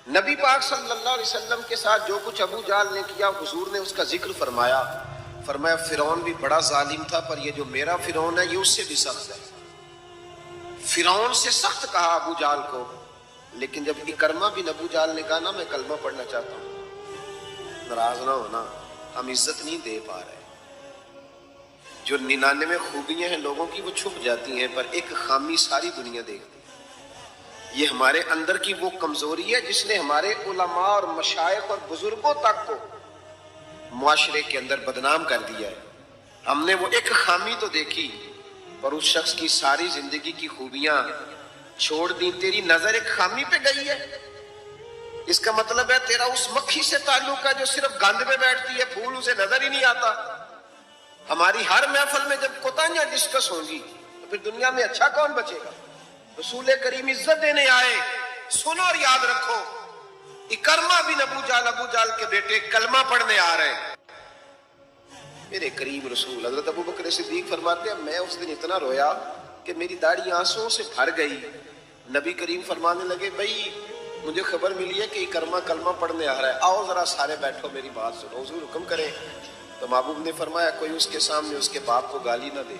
نبی پاک صلی اللہ علیہ وسلم کے ساتھ جو کچھ ابو جہل نے کیا حضور نے اس کا ذکر فرمایا. فرمایا فرعون بھی بڑا ظالم تھا پر یہ جو میرا فرعون ہے یہ اس سے بھی سخت ہے. فرعون سے سخت کہا ابو جہل کو، لیکن جب اکرمہ بن ابو جہل نے کہا نا میں کلمہ پڑھنا چاہتا ہوں، ناراض نہ ہونا، ہم عزت نہیں دے پا رہے. جو 99 خوبیاں ہیں لوگوں کی وہ چھپ جاتی ہیں، پر ایک خامی ساری دنیا دیکھتی ہے. یہ ہمارے اندر کی وہ کمزوری ہے جس نے ہمارے علماء اور مشائخ اور بزرگوں تک کو معاشرے کے اندر بدنام کر دیا ہے. ہم نے وہ ایک خامی تو دیکھی پر اس شخص کی ساری زندگی کی خوبیاں چھوڑ دی. تیری نظر ایک خامی پہ گئی ہے، اس کا مطلب ہے تیرا اس مکھی سے تعلق ہے جو صرف گند پہ بیٹھتی ہے، پھول اسے نظر ہی نہیں آتا. ہماری ہر محفل میں جب کوتاہیاں ڈسکس ہوں گی تو پھر دنیا میں اچھا کون بچے گا؟ رسول کریم عزت دینے آئے. سنو اور یاد رکھو، اکرمہ بن ابو جہل کے بیٹے کلمہ پڑھنے آ رہے ہیں. میرے کریم رسول حضرت ابو بکر صدیق فرماتے ہیں میں اس دن اتنا رویا کہ میری داڑھی آنسوں سے بھر گئی. نبی کریم فرمانے لگے بھائی مجھے خبر ملی ہے کہ اکرمہ کلمہ پڑھنے آ رہا ہے، آؤ ذرا سارے بیٹھو میری بات سنو. حضور حکم کریں. تو محبوب نے فرمایا کوئی اس کے سامنے اس کے باپ کو گالی نہ دے،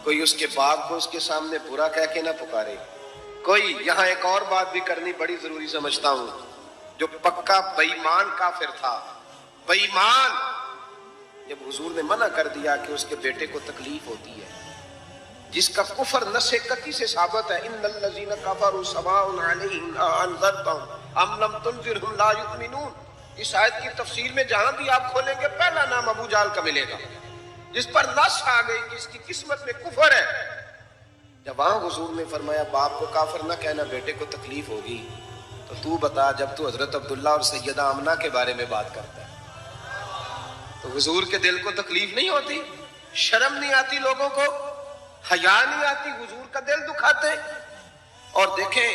کوئی اس کے باپ کو اس کے سامنے برا کہہ کے نہ پکارے. کوئی یہاں ایک اور بات بھی کرنی بڑی ضروری سمجھتا ہوں. جو پکا بے ایمان کافر تھا، بے ایمان، جب حضور نے منع کر دیا کہ اس کے بیٹے کو تکلیف ہوتی ہے، جس کا کفر نص قطعی سے ثابت ہے، ان الذین کفروا سواء علیہم انذرتهم ام لم تنذرهم لا یؤمنون. اس آیت کی تفسیر میں جہاں بھی آپ کھولیں گے پہلا نام ابو جہل کا ملے گا، جس پر نص آ گئی کہ اس کی قسمت میں کفر ہے. جب وہاں حضور نے فرمایا باپ کو کافر نہ کہنا، بیٹے کو تکلیف ہوگی، تو بتا جب تو حضرت عبداللہ اور سیدہ آمنہ کے بارے میں بات کرتا ہے تو حضور کے دل کو تکلیف نہیں ہوتی؟ شرم نہیں آتی لوگوں کو؟ حیا نہیں آتی؟ حضور کا دل دکھاتے. اور دیکھیں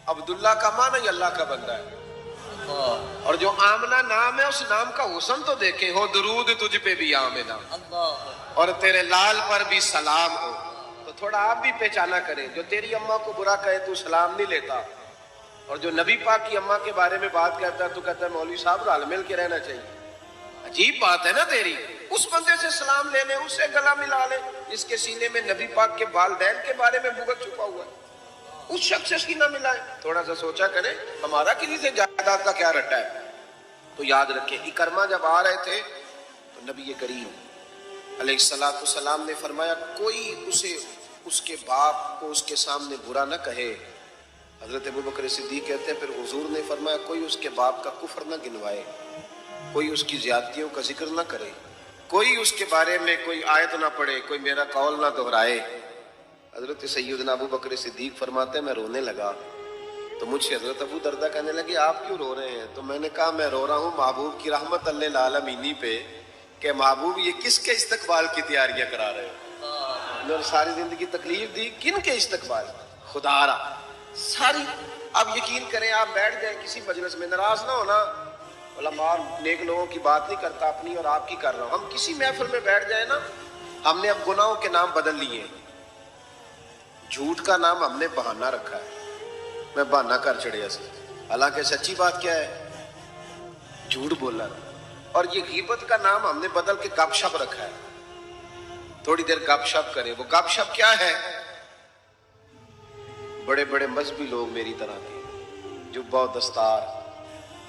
عبداللہ کا معنی اللہ کا بندہ ہے، اور جو آمنہ نام ہے اس نام کا حسن تو دیکھیں. ہو درود تجھ پہ بھی آمنہ، اور تیرے لال پر بھی سلام ہو. تو تھوڑا آپ بھی پہچانا کریں. جو تیری اماں کو برا کہے تو سلام نہیں لیتا، اور جو نبی پاک کی اماں کے بارے میں بات کہتا ہے تو کہتا ہے مولوی صاحب رل مل کے رہنا چاہیے. عجیب بات ہے نا تیری. اس بندے سے سلام لے لے، اس سے گلا ملا لے جس کے سینے میں نبی پاک کے والدین کے بارے میں بغض چھپا ہوا ہے، اس شخص سے سینہ ملائے. تھوڑا سا سوچا کریں ہمارا کسی سے جائیداد کا کیا رٹا ہے. تو یاد رکھیں اکرمہ جب آ رہے تھے تو نبی کریم علیہ السلام نے فرمایا کوئی اسے اس کے باپ کو اس کے سامنے برا نہ کہے. حضرت ابو بکر صدیق کہتے ہیں پھر حضور نے فرمایا کوئی اس کے باپ کا کفر نہ گنوائے، کوئی اس کی زیادتیوں کا ذکر نہ کرے، کوئی اس کے بارے میں کوئی آیت نہ پڑھے، کوئی میرا قول نہ دہرائے. حضرت سیدنا ابو بکر صدیق فرماتے ہیں میں رونے لگا تو مجھ سے حضرت ابو دردہ کہنے لگے آپ کیوں رو رہے ہیں؟ تو میں نے کہا میں رو رہا ہوں محبوب کی رحمت للعالمین پہ کہ محبوب یہ کس کے استقبال کی تیاریاں کرا رہے ہیں. اور ساری زندگی تکلیف دی کن کے استقبال؟ خدا را ساری. اب یقین کریں آپ بیٹھ گئے کسی مجلس میں، ناراض نہ ہونا، علماء نیک لوگوں کی بات نہیں کرتا، اپنی اور آپ کی کر رہا ہوں. ہم کسی محفل میں بیٹھ جائے نا، ہم نے اب گناہوں کے نام بدل لیے. جھوٹ کا نام ہم نے بہانہ رکھا ہے، میں بہانہ کر چڑھیا سی، حالانکہ سچی بات کیا ہے؟ جھوٹ بولا. اور یہ غیبت کا نام ہم نے بدل کے گپ شپ رکھا ہے. تھوڑی دیر گپ شپ کریں. وہ گپ شپ کیا ہے؟ بڑے بڑے مذہبی لوگ میری طرح کے جبہ و دستار،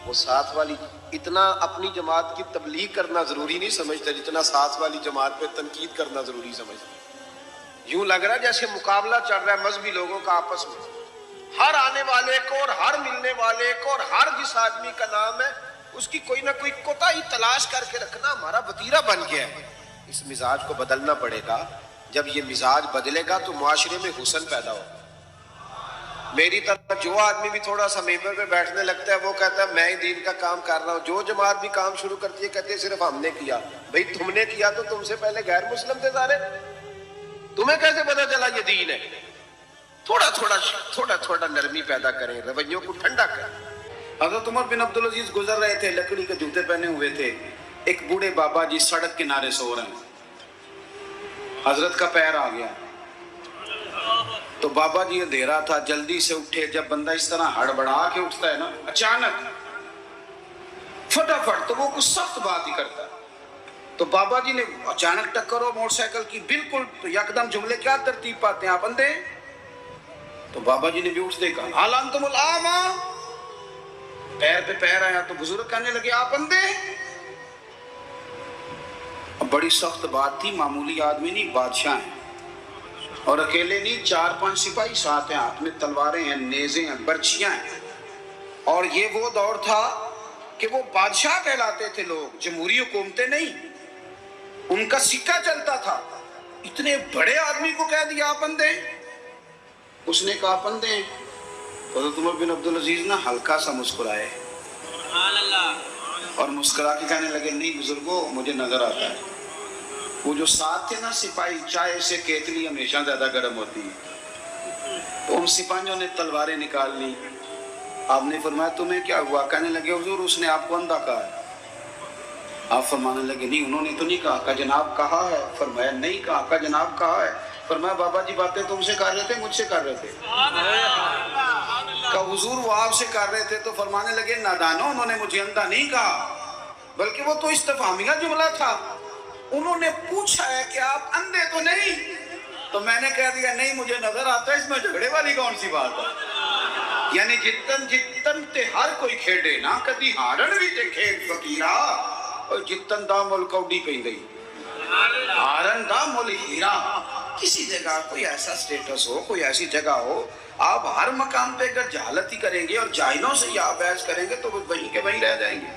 وہ ساتھ والی اتنا اپنی جماعت کی تبلیغ کرنا ضروری نہیں سمجھتے جتنا ساتھ والی جماعت پہ تنقید کرنا ضروری سمجھتے. یوں لگ رہا ہے جیسے مقابلہ چل رہا ہے مذہبی لوگوں کا آپس میں. ہر آنے والے کو اور ہر ملنے والے کو اور ہر جس آدمی کا نام ہے اس کی کوئی نہ کوئی کوتاہی تلاش کر کے رکھنا ہمارا وتیرہ بن گیا ہے. اس مزاج کو بدلنا پڑے گا. جب یہ مزاج بدلے گا تو معاشرے میں حسن پیدا ہوگا. میری طرح جو آدمی بھی تھوڑا سا ممبر پہ بیٹھنے لگتا ہے وہ کہتا ہے میں ہی دین کا کام کر رہا ہوں. جو جماعت بھی کام شروع کرتی ہے کہتے ہیں صرف ہم نے کیا. بھئی تم نے کیا تو تم سے پہلے غیر مسلم تھے سارے، تمہیں کیسے پتا چلا یہ دین ہے؟ تھوڑا تھوڑا نرمی پیدا کریں، رویوں کو ٹھنڈا کریں. حضرت عمر بن عبدالعزیز گزر رہے تھے، لکڑی کے جوتے پہنے ہوئے تھے. ایک بوڑھے بابا جی سڑک کنارے سو رہے ہیں. حضرت کا پیر آ گیا تو بابا جی اندھیرا تھا، جلدی سے اٹھے. جب بندہ اس طرح ہڑبڑا کے اٹھتا ہے نا اچانک فٹافٹ، تو وہ کچھ سخت بات ہی کرتا ہے. تو بابا جی نے اچانک ٹکر ہو موٹر سائیکل کی بالکل، تو یکدم جملے کیا ترتیب پاتے ہیں آپ اندھے. تو بابا جی نے بھی اٹھتے کہا حال انتم الاعمى، پیر پہ پیر آیا. تو بزرگ کہنے لگے آپ اندھے. اب بڑی سخت بات تھی، معمولی آدمی نہیں، بادشاہ ہیں، اور اکیلے نہیں، 4-5 سپاہی ساتھ ہیں، ہاتھ میں تلواریں ہیں، نیزے ہیں، برچیاں ہیں. اور یہ وہ دور تھا کہ وہ بادشاہ کہلاتے تھے لوگ، جمہوری حکومتیں نہیں، ان کا سکہ چلتا تھا. اتنے بڑے آدمی کو کہہ دیا آپ اندھے. اس نے کہا آپ اندھے. حضرت عمر بن عبدالعزیز نہ ہلکا سا مسکرائے اور مسکرا کے کہنے لگے نہیں بزرگوں، مجھے نظر آتا ہے. وہ جو ساتھ تھے نا سپاہی، چائے سے کیتلی ہمیشہ زیادہ گرم ہوتی ہے، تو ان سپاہیوں نے تلواریں نکال لی. آپ نے فرمایا تمہیں کیا ہوا؟ کہنے لگے حضور اس نے آپ کو اندھا کہا ہے. آپ فرمانے لگے نہیں انہوں نے تو نہیں کہا. کہا جناب کہا ہے. فرمایا نہیں کہا. کہا جناب کہا ہے. فرمایا بابا جی باتیں تم سے کر رہے تھے مجھ سے کر رہے تھے؟ کہا حضور وہ آپ سے کر رہے تھے. تو فرمانے لگے نادانو، انہوں نے مجھے اندھا نہیں کہا، بلکہ وہ تو استفہامیہ جملہ تھا. انہوں نے پوچھا ہے کہ آپ اندھے تو نہیں، تو میں نے کہہ دیا نہیں مجھے نظر آتا ہے. اس میں جھگڑے والی کون سی بات ہے؟ یعنی جتن جتن تے ہر کوئی کھیڑے نا، کدی ہارن بھی تے کھیڑ فقیرا، اور جتن دا مل کوڈی پہ گئی ہارن دا مل ہیرا. کسی جگہ کوئی ایسا سٹیٹس ہو، کوئی ایسی جگہ ہو، آپ ہر مقام پہ اگر جہالت ہی کریں گے اور جاہلوں سے ہی آپ بحث کریں گے تو وہ وہیں کے وہیں رہ جائیں گے،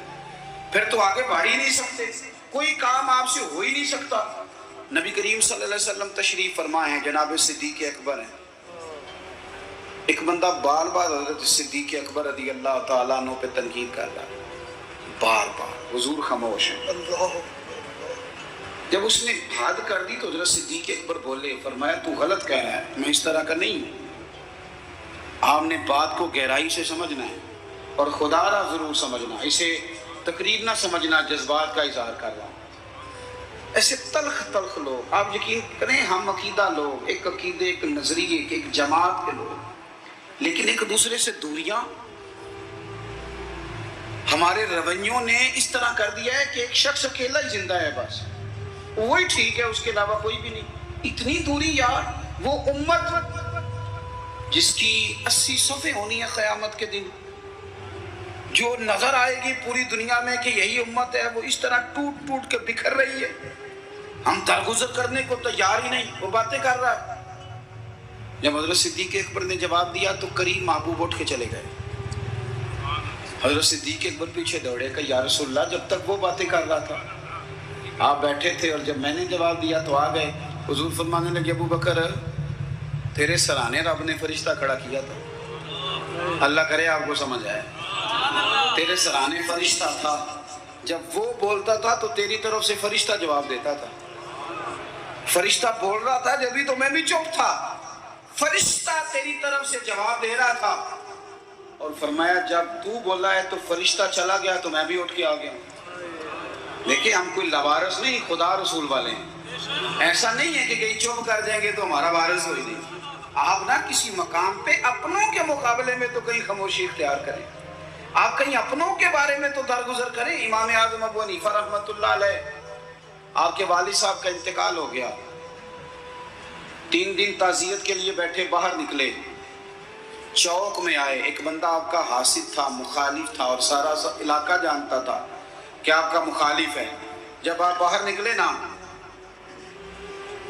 پھر تو آگے بڑھ ہی نہیں سکتے، کوئی کام آپ سے ہو ہی نہیں سکتا. نبی کریم صلی اللہ علیہ وسلم تشریف فرما ہیں، جناب صدیق اکبر ہیں. ایک بندہ بار بار حضرت صدیق اکبر رضی اللہ تعالیٰ عنہ پہ تنقید کر رہا ہے، بار بار. حضور خاموش ہیں. جب اس نے حد کر دی تو حضرت صدیق اکبر بولے، فرمایا تو غلط کہہ رہا ہے، میں اس طرح کا نہیں ہوں. آپ نے بات کو گہرائی سے سمجھنا ہے اور خدا را ضرور سمجھنا، اسے تقریر نہ سمجھنا جذبات کا اظہار کر رہا ہوں. ایسے تلخ تلخ لوگ، آپ یقین کریں ہم عقیدہ لوگ، ایک عقیدے، ایک نظریے، ایک جماعت کے لوگ، لیکن ایک دوسرے سے دوریاں. ہمارے رویوں نے اس طرح کر دیا ہے کہ ایک شخص اکیلا ہی زندہ ہے، بس وہی ٹھیک ہے، اس کے علاوہ کوئی بھی نہیں. اتنی دوری یار. وہ امت جس کی 80 صفیں ہونی ہے قیامت کے دن، جو نظر آئے گی پوری دنیا میں کہ یہی امت ہے، وہ اس طرح ٹوٹ ٹوٹ کے بکھر رہی ہے. ہم درگزر کرنے کو تیار ہی نہیں، وہ باتیں کر رہا ہے. جب حضرت صدیق اکبر نے جواب دیا تو قریب محبوب اٹھ کے چلے گئے. حضرت صدیق اکبر پیچھے دوڑے کہ یا رسول اللہ، جب تک وہ باتیں کر رہا تھا آپ بیٹھے تھے، اور جب میں نے جواب دیا تو آ گئے. حضور فرمانے لگے ابو بکر تیرے سرانے رب نے فرشتہ کھڑا کیا تھا. اللہ کرے آپ کو سمجھ آئے. تیرے سرانے فرشتہ تھا، جب وہ بولتا تھا تو تیری طرف سے فرشتہ جواب دیتا تھا. فرشتہ بول رہا تھا جبھی تو میں بھی چپ تھا، فرشتہ تیری طرف سے جواب دے رہا تھا. اور فرمایا جب تو بولا ہے تو فرشتہ چلا گیا تو میں بھی اٹھ کے آ گیا. دیکھیں ہم کوئی لوارث نہیں، خدا رسول والے ہیں. ایسا نہیں ہے کہ کہیں چپ کر جائیں گے تو ہمارا وارث ہوئی نہیں. آپ نہ کسی مقام پہ اپنوں کے مقابلے میں تو کہیں خاموشی اختیار کریں، آپ کہیں اپنوں کے بارے میں تو درگزر کریں. امام اعظم ابو حنیفہ رحمۃ اللہ علیہ، آپ کے والد صاحب کا انتقال ہو گیا. 3 دن تعزیت کے لیے بیٹھے، باہر نکلے، چوک میں آئے. ایک بندہ آپ کا حاسد تھا، مخالف تھا، اور سارا علاقہ جانتا تھا کہ آپ کا مخالف ہے. جب آپ باہر نکلے نا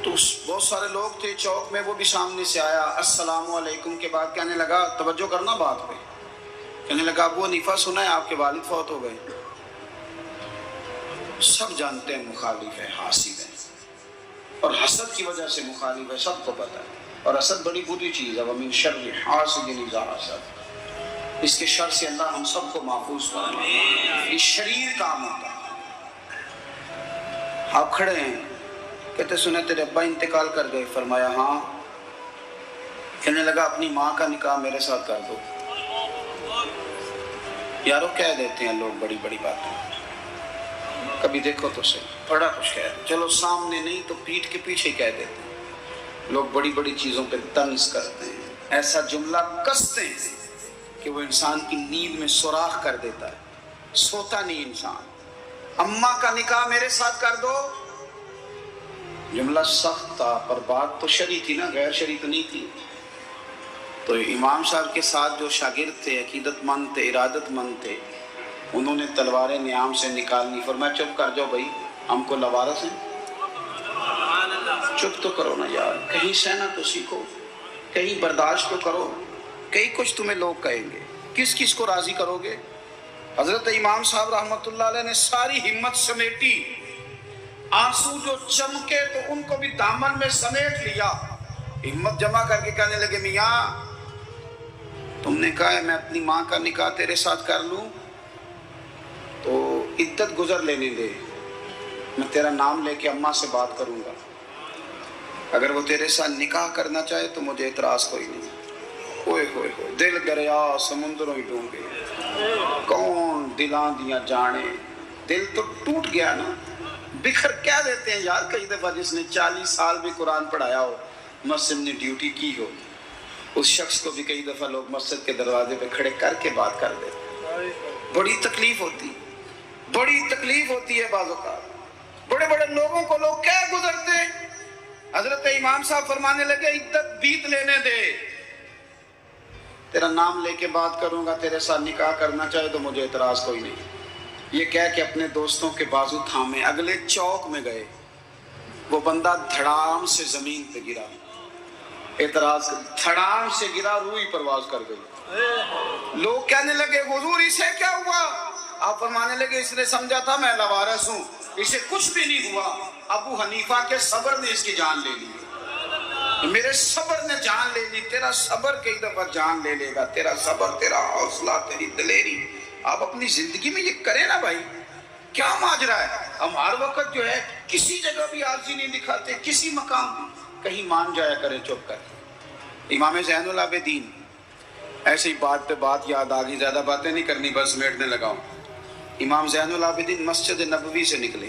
تو بہت سارے لوگ تھے چوک میں، وہ بھی سامنے سے آیا. السلام علیکم کے بعد کہنے لگا، توجہ کرنا بات پہ، کہنے لگا ابو حنیفہ سنا ہے آپ کے والد فوت ہو گئے. سب جانتے ہیں مخالف ہے، حاسد ہے، اور حسد کی وجہ سے مخالف ہے، سب کو پتا ہے. اور حسد بڑی بری چیز ہے. وَمِن شَرِّ حَاسِدٍ إِذَا حَسَدَ، اس کے شر سے اللہ ہم سب کو محفوظ فرمائے. یہ شریر کام ہوتا ہے. آپ کھڑے ہیں، کہتے سنے تیرے ابا انتقال کر گئے. فرمایا ہاں. کہنے لگا اپنی ماں کا نکاح میرے ساتھ کر دو. یارو کہہ دیتے ہیں لوگ بڑی بڑی باتیں، کبھی دیکھو تو صحیح، بڑا کچھ کہہ دیں، چلو سامنے نہیں تو پیٹھ کے پیچھے کہہ دیتے ہیں. لوگ بڑی بڑی چیزوں پہ طنز کرتے ہیں. ایسا جملہ کستے ہیں کہ وہ انسان کی نیند میں سوراخ کر دیتا ہے، سوتا نہیں انسان۔ اماں کا نکاح میرے ساتھ کر دو، جملہ سخت تھا پر بات تو شرعی تھی نا، غیر شرعی تو نہیں تھی۔ تو امام صاحب کے ساتھ جو شاگرد تھے، عقیدت مند تھے، ارادت مند تھے، انہوں نے تلواریں نیام سے نکالنی، فرمایا چپ کر جاؤ بھائی، ہم کو لوارث ہیں، چپ تو کرو نا یار، کہیں سہنا تو سیکھو، کہیں برداشت تو کرو، کئی کچھ تمہیں لوگ کہیں گے، کس کس کو راضی کرو گے؟ حضرت امام صاحب رحمۃ اللہ علیہ نے ساری ہمت سمیٹی، آنسو جو چمکے تو ان کو بھی دامن میں سمیٹ لیا، ہمت جمع کر کے کہنے لگے میاں تم نے کہا ہے میں اپنی ماں کا نکاح تیرے ساتھ کر لوں تو عدت گزر لینے دے، میں تیرا نام لے کے اماں سے بات کروں گا، اگر وہ تیرے ساتھ نکاح کرنا چاہے تو مجھے اعتراض کوئی نہیں۔ اوئے ہوئے ہوئے، دل دریا سمندروں ہی ڈوبے، کون دلاں دیاں جانے، دل تو ٹوٹ گیا نا، بکھر کیا دیتے ہیں یار۔ کئی دفعہ جس نے 40 سال بھی قرآن پڑھایا ہو، مسجد نے ڈیوٹی کی ہو، اس شخص کو بھی کئی دفعہ لوگ مسجد کے دروازے پہ کھڑے کر کے بات کر دیتے، بڑی تکلیف ہوتی، بڑی تکلیف ہوتی ہے بعض اوقات۔ بڑے بڑے لوگوں کو لوگ کیا گزرتے، حضرت امام صاحب فرمانے لگے عدت بیت لینے دے، تیرا نام لے کے بات کروں گا، تیرے ساتھ نکاح کرنا چاہے تو مجھے اعتراض کوئی نہیں۔ یہ کہہ کے اپنے دوستوں کے بازو تھامے اگلے چوک میں گئے، وہ بندہ دھڑام سے زمین پہ گرا، اعتراض دھڑام سے گرا، روح ہی پرواز کر گئی۔ لوگ کہنے لگے حضور اسے کیا ہوا؟ آپ فرمانے لگے اس نے سمجھا تھا میں لوارث ہوں، اسے کچھ بھی نہیں ہوا، ابو حنیفہ کے صبر نے اس کی جان لے لی، میرے صبر نے جان لے لی، تیرا صبر کئی دفعہ جان لے لے گا، تیرا صبر، تیرا حوصلہ، تیری دلیری۔ آپ اپنی زندگی میں یہ کریں نا بھائی، کیا ماجرا ہے؟ ہم ہر وقت جو ہے کسی جگہ بھی عاجزی نہیں دکھاتے، کسی مقام بھی، کہیں مان جایا کریں چپ کر۔ امام زین العابدین، ایسے ہی بات پہ بات یاد آ گئی، زیادہ باتیں نہیں کرنی، بس سمیٹنے لگا ہوں۔ امام زین العابدین مسجد نبوی سے نکلے،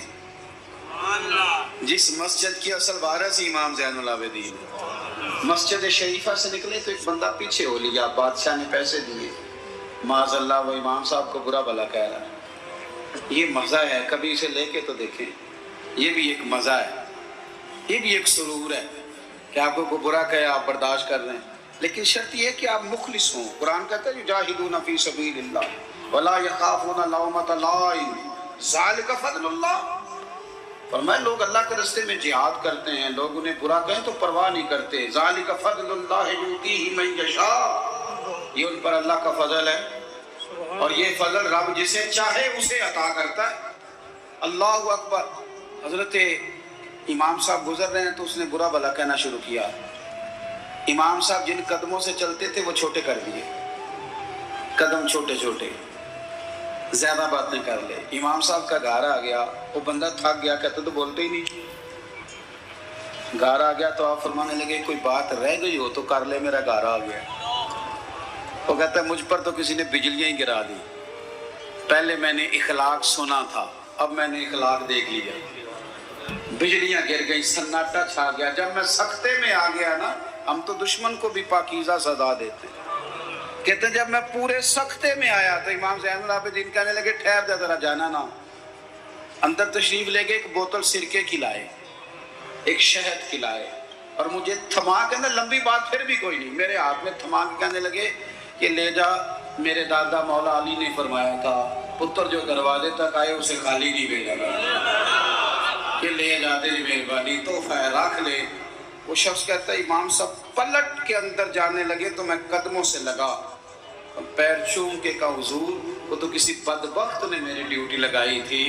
جس مسجد کی اصل وارث امام زین العابدین، مسجد شریفہ سے نکلے تو ایک بندہ پیچھے ہو لیا، بادشاہ نے پیسے دیے، معاذ اللہ وہ امام صاحب کو برا بھلا کہہ رہا ہے۔ یہ مزہ ہے، کبھی اسے لے کے تو دیکھیں، یہ بھی ایک مزہ ہے، یہ بھی ایک سرور ہے کہ آپ کو برا کہے آپ برداشت کر رہے ہیں، لیکن شرط یہ ہے کہ آپ مخلص ہوں۔ قرآن کہتا ہے یجاہدون فی سبیل اللہ ولا یخافون لومۃ لائم ذالک فضل اللہ۔ فرمایا لوگ اللہ کے راستے میں جہاد کرتے ہیں، لوگ انہیں برا کہیں تو پرواہ نہیں کرتے، ذالک فضل اللہ یؤتیہ من یشاء، یہ ان پر اللہ کا فضل ہے، اور یہ فضل رب جسے چاہے اسے عطا کرتا ہے۔ اللہ اکبر۔ حضرت امام صاحب گزر رہے ہیں تو اس نے برا بھلا کہنا شروع کیا، امام صاحب جن قدموں سے چلتے تھے وہ چھوٹے کر دیے، قدم چھوٹے چھوٹے، زیادہ باتیں کر لے۔ امام صاحب کا گھر آ گیا، وہ بندہ تھک گیا، کہتا تو بولتے ہی نہیں، گھر آ گیا تو آپ فرمانے لگے کوئی بات رہ گئی ہو تو کر لے، میرا گھر آ گیا۔ وہ کہتا ہے مجھ پر تو کسی نے بجلیاں ہی گرا دی، پہلے میں نے اخلاق سنا تھا، اب میں نے اخلاق دیکھ لیا، بجلیاں گر گئی، سناٹا چھا گیا۔ جب میں سختے میں آ گیا نا، ہم تو دشمن کو بھی پاکیزہ سزا دیتے ہیں، کہتے ہیں جب میں پورے سختے میں آیا تو امام زین العابدین کہنے لگے ٹھہر جا ذرا، جانا نہ۔ اندر تشریف لے گئے، ایک بوتل سرکے کھلائے، ایک شہد کھلائے، اور مجھے تھما کے نا، لمبی بات پھر بھی کوئی نہیں، میرے ہاتھ میں تھما کے کہنے لگے کہ لے جا، میرے دادا مولا علی نے فرمایا تھا پتر جو دروازے تک آئے اسے خالی نہیں بھیجا گا، کہ لے جا تیری مہربانی، تحفہ ہے رکھ لے۔ وہ شخص کہتا ہے امام صاحب پلٹ کے اندر جانے لگے تو میں قدموں سے لگا، پیر چوم کے کہا حضور وہ تو کسی بدبخت نے میری ڈیوٹی لگائی تھی،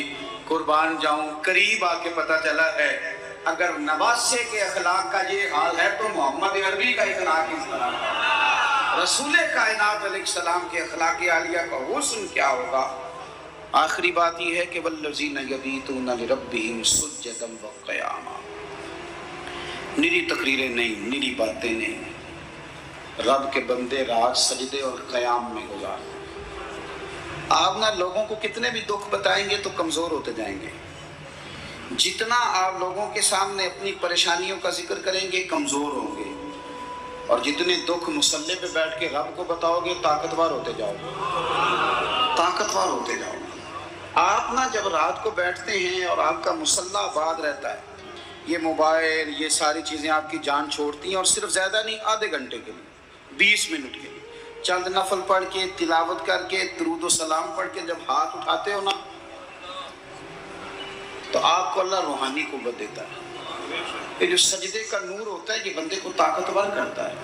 قربان جاؤں، قریب آ کے پتہ چلا ہے اگر نواسے کے اخلاق کا یہ حال ہے تو محمد عربی کا اخلاق اس طرح ہے، رسول کائنات علیہ السلام کے اخلاق عالیہ کا حسن کیا ہوگا۔ آخری بات یہ ہے کہ والذین یبیتون لربہم سجدا وقیاما، نری تقریریں نہیں، نری باتیں نہیں، رب کے بندے رات سجدے اور قیام میں گزار۔ آپ نہ لوگوں کو کتنے بھی دکھ بتائیں گے تو کمزور ہوتے جائیں گے، جتنا آپ لوگوں کے سامنے اپنی پریشانیوں کا ذکر کریں گے کمزور ہوں گے۔ اور جتنے دکھ مسلح پہ بیٹھ کے رب کو بتاؤ گے طاقتور ہوتے جاؤ گے، طاقتور ہوتے جاؤ گے۔ آپ نا جب رات کو بیٹھتے ہیں اور آپ کا مسلح آباد رہتا ہے، یہ موبائل یہ ساری چیزیں آپ کی جان چھوڑتی ہیں، اور صرف زیادہ نہیں، آدھے گھنٹے کے لیے، 20 منٹ کے لیے چند نفل پڑھ کے تلاوت کر کے درود و سلام پڑھ کے جب ہاتھ اٹھاتے ہو نا، تو آپ کو اللہ روحانی قوت دیتا ہے۔ یہ جو سجدے کا نور ہوتا ہے یہ بندے کو طاقتور کرتا ہے۔